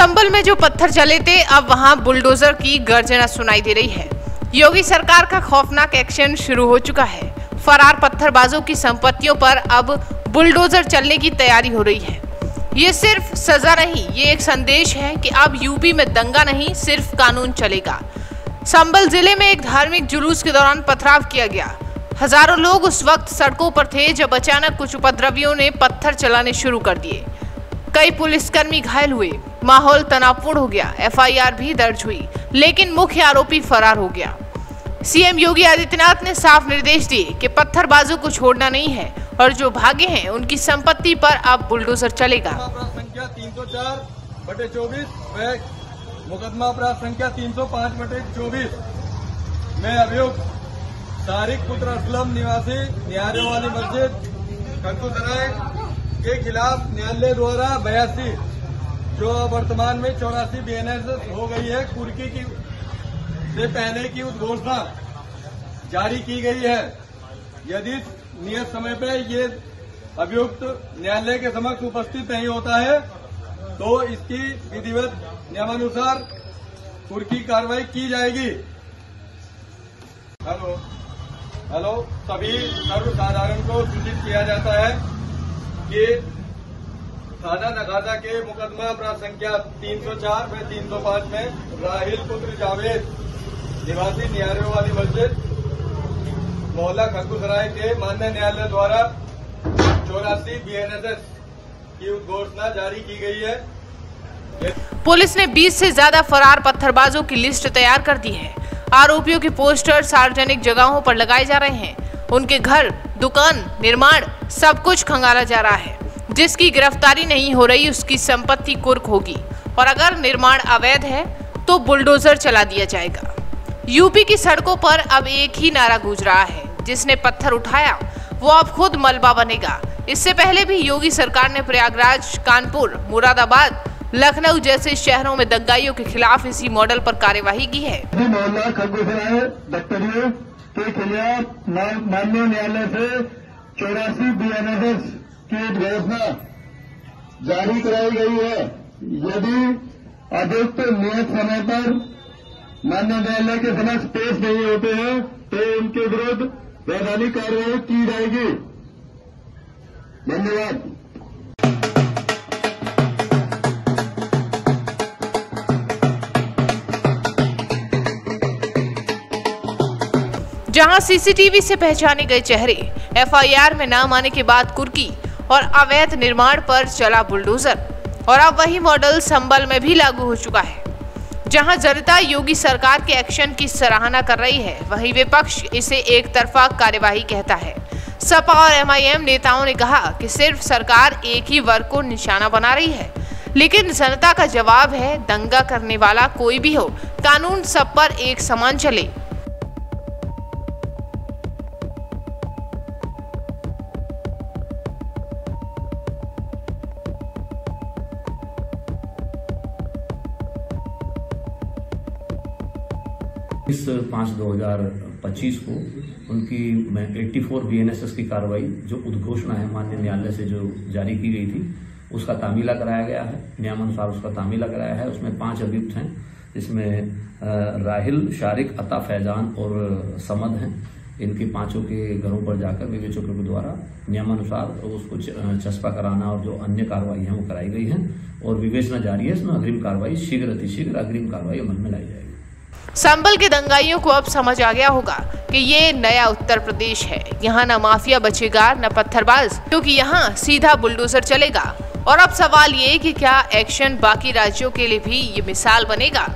संभल में जो पत्थर चले थे, अब वहां बुलडोजर की गर्जना सुनाई दे रही है। योगी सरकार का खौफनाक एक्शन शुरू हो चुका है। फरार पत्थरबाजों की संपत्तियों पर अब बुलडोजर चलने की तैयारी हो रही है। ये सिर्फ सजा नहीं, ये एक संदेश है कि अब यूपी में दंगा नहीं, सिर्फ कानून चलेगा। संभल जिले में एक धार्मिक जुलूस के दौरान पथराव किया गया। हजारों लोग उस वक्त सड़कों पर थे जब अचानक कुछ उपद्रवियों ने पत्थर चलाने शुरू कर दिए। कई पुलिसकर्मी घायल हुए, माहौल तनावपूर्ण हो गया। एफआईआर भी दर्ज हुई, लेकिन मुख्य आरोपी फरार हो गया। सीएम योगी आदित्यनाथ ने साफ निर्देश दिए कि पत्थरबाजों को छोड़ना नहीं है और जो भागे हैं उनकी संपत्ति पर अब बुलडोजर चलेगा। संख्या 304/24 मुकदमा अपराध संख्या 305/24 में अभियुक्त तारिक पुत्र असलम निवासी निहारे वाली मस्जिद खरकुसराय के खिलाफ न्यायालय द्वारा 82 जो वर्तमान में 84 BNSS हो गई है, कुर्की की से पहले की उद्घोषणा जारी की गई है। यदि नियत समय पे ये अभियुक्त न्यायालय के समक्ष उपस्थित नहीं होता है तो इसकी विधिवत नियमानुसार कुर्की कार्रवाई की जाएगी। हेलो सभी सर्वसाधारण को सूचित किया जाता है कि थाना नगादा के मुकदमा अपराध संख्या 304/305 में राहिल पुत्र जावेद निवासी निहारे वाली मस्जिद मोहल्ला खरकुसराय के माननीय न्यायालय द्वारा 84 BNSS की उद्घोषणा जारी की गई है। पुलिस ने 20 से ज्यादा फरार पत्थरबाजों की लिस्ट तैयार कर दी है। आरोपियों के पोस्टर सार्वजनिक जगहों पर लगाए जा रहे हैं। उनके घर, दुकान, निर्माण सब कुछ खंगाला जा रहा है। जिसकी गिरफ्तारी नहीं हो रही उसकी संपत्ति कुर्क होगी और अगर निर्माण अवैध है तो बुलडोजर चला दिया जाएगा। यूपी की सड़कों पर अब एक ही नारा गूंज रहा है, जिसने पत्थर उठाया वो अब खुद मलबा बनेगा। इससे पहले भी योगी सरकार ने प्रयागराज, कानपुर, मुरादाबाद, लखनऊ जैसे शहरों में दंगाइयों के खिलाफ इसी मॉडल पर कार्यवाही की है। मोहल्ला खरकुसराय दफ्तरियों के खिलाफ माननीय न्यायालय से 84 BNSS की उद्घोषणा जारी कराई गई है। यदि अभियुक्त नियत समय पर माननीय न्यायालय के समक्ष पेश नहीं होते हैं तो उनके विरुद्ध वैधानिक कार्रवाई की जाएगी। धन्यवाद। जहां सीसीटीवी से पहचाने गए चेहरे, एफआईआर में नाम आने के बाद कुर्की और अवैध निर्माण पर चला बुलडोजर, और अब वही मॉडल संभल में भी लागू हो चुका है। जहां जनता योगी सरकार के एक्शन की सराहना कर रही है, वहीं विपक्ष इसे एक तरफा कार्यवाही कहता है। सपा और MIM नेताओं ने कहा कि सिर्फ सरकार एक ही वर्ग को निशाना बना रही है, लेकिन जनता का जवाब है दंगा करने वाला कोई भी हो, कानून सब पर एक समान चले। इस 5/2025 को उनकी 84 BNSS की कार्रवाई जो उद्घोषणा है माननीय न्यायालय से जो जारी की गई थी उसका तामीला कराया गया है। नियमानुसार उसका तामीला कराया है। उसमें 5 अभियुक्त हैं, जिसमें राहिल, शारिक, अता, फैजान और समद हैं। इनके पांचों के घरों पर जाकर विवेचकों के द्वारा नियमानुसार उसको चस्पा कराना और जो अन्य कार्रवाई है वो कराई गई है और विवेचना जारी है। इसमें अग्रिम कार्रवाई शीघ्र अतिशीघ्र अग्रिम कार्रवाई अमल में लाई जाएगी। संभल के दंगाइयों को अब समझ आ गया होगा कि ये नया उत्तर प्रदेश है। यहाँ न माफिया बचेगा न पत्थरबाज, क्योंकि यहाँ सीधा बुलडोजर चलेगा। और अब सवाल ये कि क्या एक्शन बाकी राज्यों के लिए भी ये मिसाल बनेगा।